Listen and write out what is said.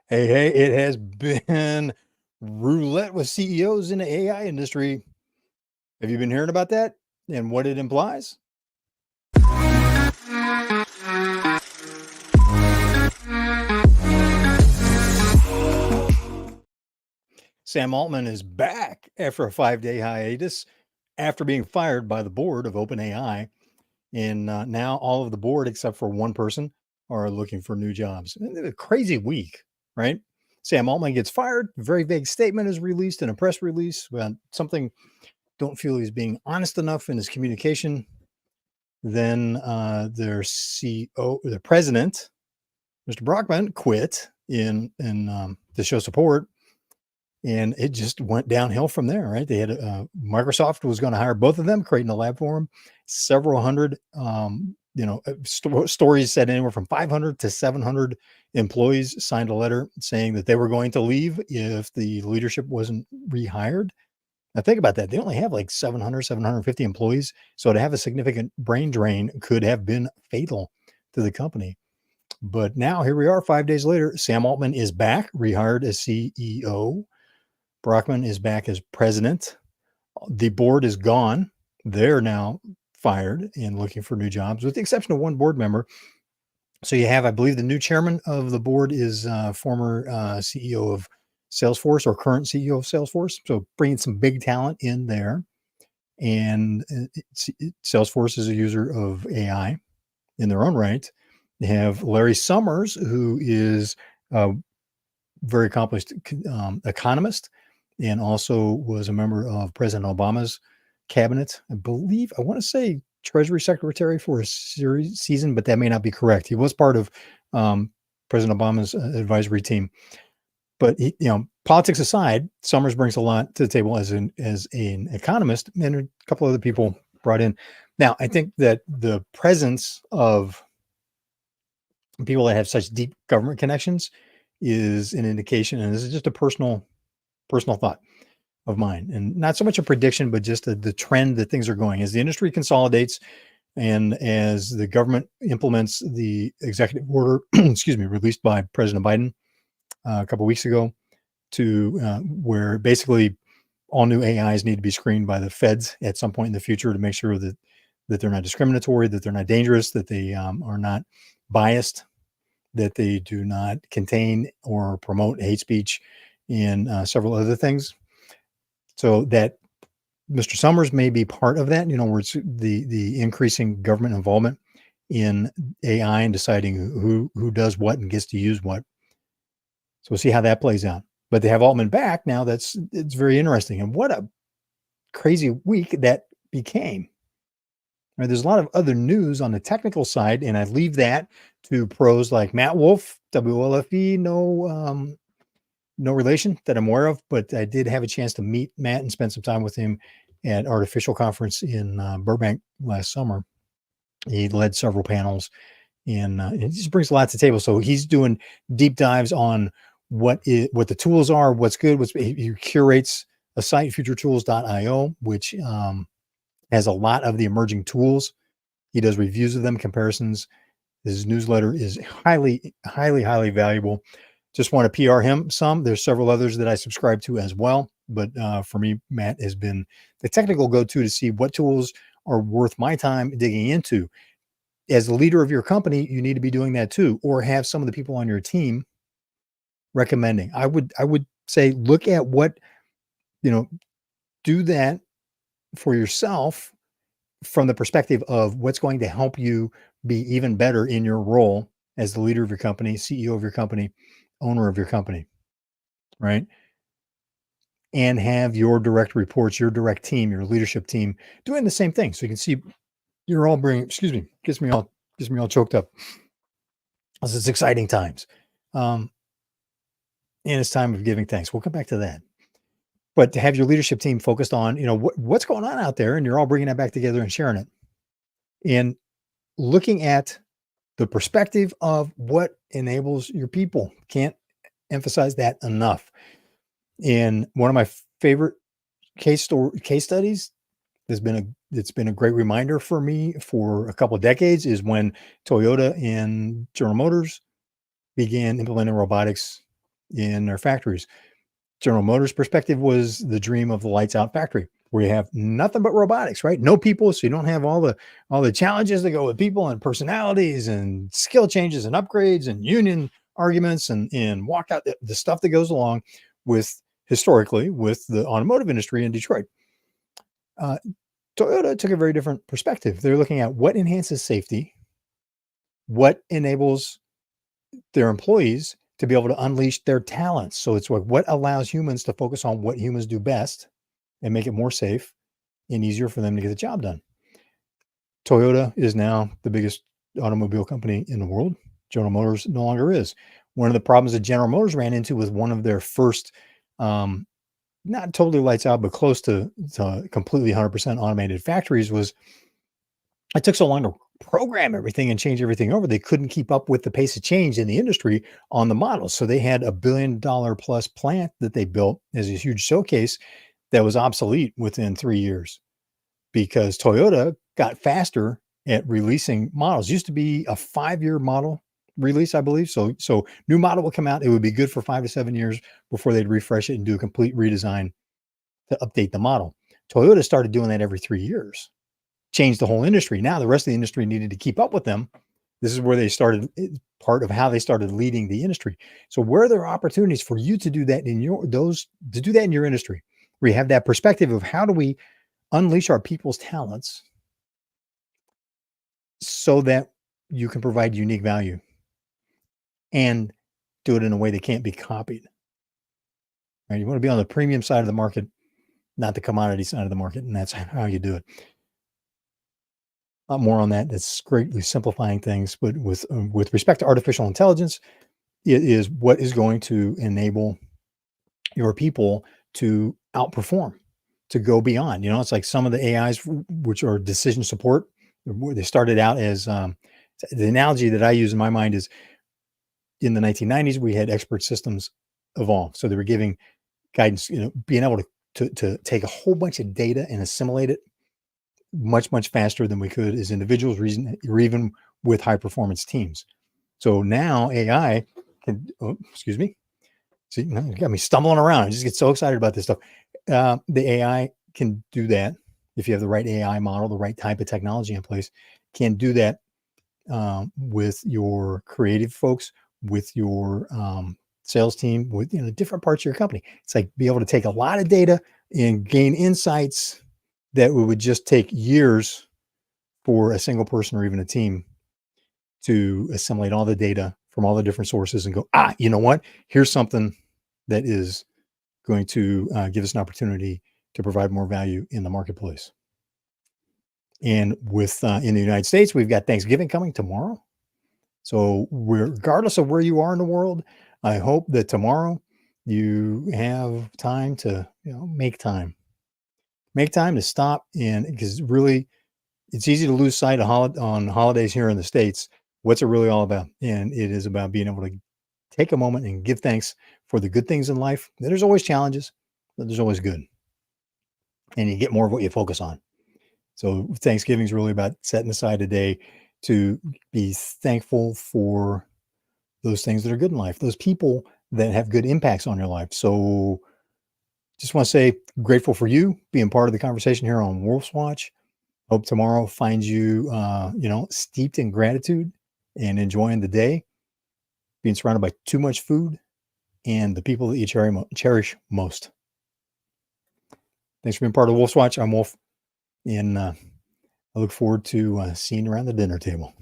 Hey, it has been roulette with CEOs in the AI industry. Have you been hearing about that and what it implies? Sam Altman is back after a 5-day hiatus after being fired by the board of OpenAI. And now all of the board, except for one person, are looking for new jobs. A crazy week, right? Sam Altman gets fired. Very vague statement is released in a press release. Well, something don't feel he's being honest enough in his communication. Then their CEO, the president, Mr. Brockman, quit to show support, and it just went downhill from there. Right? They had Microsoft was going to hire both of them, creating a lab for them. Several hundred, stories said anywhere from 500 to 700 employees signed a letter saying that they were going to leave if the leadership wasn't rehired. Now think about that. They only have like 700, 750 employees. So to have a significant brain drain could have been fatal to the company. But now here we are 5 days later. Sam Altman is back, rehired as CEO. Brockman is back as president. The board is gone. They're now fired and looking for new jobs, with the exception of one board member. So you have, I believe, the new chairman of the board is former CEO of Salesforce or current CEO of Salesforce. So bringing some big talent in there. And Salesforce is a user of AI in their own right. They have Larry Summers, who is a very accomplished economist and also was a member of President Obama's cabinet. I believe, I want to say Treasury Secretary for a season, but that may not be correct. He was part of President Obama's advisory team. But politics aside, Summers brings a lot to the table as an economist, and a couple other people brought in. Now, I think that the presence of people that have such deep government connections is an indication, and this is just a personal thought of mine, and not so much a prediction, but just the trend that things are going as the industry consolidates and as the government implements the executive order, released by President Biden a couple of weeks ago, to where basically all new AIs need to be screened by the feds at some point in the future to make sure that they're not discriminatory, that they're not dangerous, that they are not biased, that they do not contain or promote hate speech and several other things. So that Mr. Summers may be part of that, where it's the increasing government involvement in AI and deciding who does what and gets to use what. So we'll see how that plays out. But they have Altman back now. It's very interesting. And what a crazy week that became. Right, there's a lot of other news on the technical side, and I leave that to pros like Matt Wolf, WLFE, no relation that I'm aware of, but I did have a chance to meet Matt and spend some time with him at Artificial Conference in Burbank last summer. He led several panels, and it just brings a lot to the table. So he's doing deep dives on what the tools are, what's good. He curates a site, futuretools.io, which has a lot of the emerging tools. He does reviews of them, comparisons. His newsletter is highly, highly, highly valuable. Just want to PR him some. There's several others that I subscribe to as well. But for me, Matt has been the technical go-to to see what tools are worth my time digging into. As the leader of your company, you need to be doing that too, or have some of the people on your team recommending. I would say look at what, do that for yourself from the perspective of what's going to help you be even better in your role as the leader of your company, CEO of your company, owner of your company, right? And have your direct reports, your direct team, your leadership team doing the same thing. So you can see you're all gets me all choked up. It's exciting times. And it's time of giving thanks. We'll come back to that. But to have your leadership team focused on, what's going on out there, and you're all bringing that back together and sharing it, and looking at the perspective of what enables your people. Can't emphasize that enough. And one of my favorite case studies it's been a great reminder for me for a couple of decades is when Toyota and General Motors began implementing robotics in their factories. General Motors' perspective was the dream of the lights out factory, where you have nothing but robotics, right? No people, so you don't have all the challenges that go with people and personalities and skill changes and upgrades and union arguments and walkout the stuff that goes along with historically with the automotive industry in Detroit. Uh, Toyota took a very different perspective. They're looking at what enhances safety, what enables their employees to be able to unleash their talents. So it's what allows humans to focus on what humans do best and make it more safe and easier for them to get the job done. Toyota is now the biggest automobile company in the world. General Motors no longer is. One of the problems that General Motors ran into with one of their first, not totally lights out, but close to completely 100% automated factories was it took so long to program everything and change everything over. They couldn't keep up with the pace of change in the industry on the models. So they had $1 billion plus plant that they built as a huge showcase that was obsolete within 3 years because Toyota got faster at releasing models. Used to be a 5-year model release, I believe. So new model will come out. It would be good for 5 to 7 years before they'd refresh it and do a complete redesign to update the model. Toyota started doing that every 3 years, changed the whole industry. Now the rest of the industry needed to keep up with them. This is where they started, part of how they started leading the industry. So where there are opportunities for you to do that in your industry, where you have that perspective of how do we unleash our people's talents so that you can provide unique value and do it in a way that can't be copied. Right? You want to be on the premium side of the market, not the commodity side of the market, and that's how you do it. A lot more on that. It's greatly simplifying things, but with respect to artificial intelligence, it is what is going to enable your people to outperform, to go beyond. It's like some of the AIs, which are decision support. They started out as the analogy that I use in my mind is in the 1990s, we had expert systems evolve. So they were giving guidance, being able to take a whole bunch of data and assimilate it much, much faster than we could as individuals, or even with high performance teams. So now AI can, excuse me. See, you got me stumbling around. I just get so excited about this stuff. The AI can do that if you have the right AI model, the right type of technology in place, can do that with your creative folks, with your sales team, with different parts of your company. It's like be able to take a lot of data and gain insights that would just take years for a single person or even a team to assimilate all the data from all the different sources and go, you know what? Here's something that is going to give us an opportunity to provide more value in the marketplace. And with in the United States, we've got Thanksgiving coming tomorrow. So regardless of where you are in the world, I hope that tomorrow you have time to make time to stop, and because really it's easy to lose sight of on holidays here in the States. What's it really all about? And it is about being able to take a moment and give thanks for the good things in life. There's always challenges, but there's always good. And you get more of what you focus on. So Thanksgiving is really about setting aside a day to be thankful for those things that are good in life, those people that have good impacts on your life. So just want to say grateful for you being part of the conversation here on Wolf's Watch. Hope tomorrow finds you, steeped in gratitude and enjoying the day, being surrounded by too much food and the people that you cherish most. Thanks for being part of Wolf's Watch. I'm Wolf, and I look forward to seeing you around the dinner table.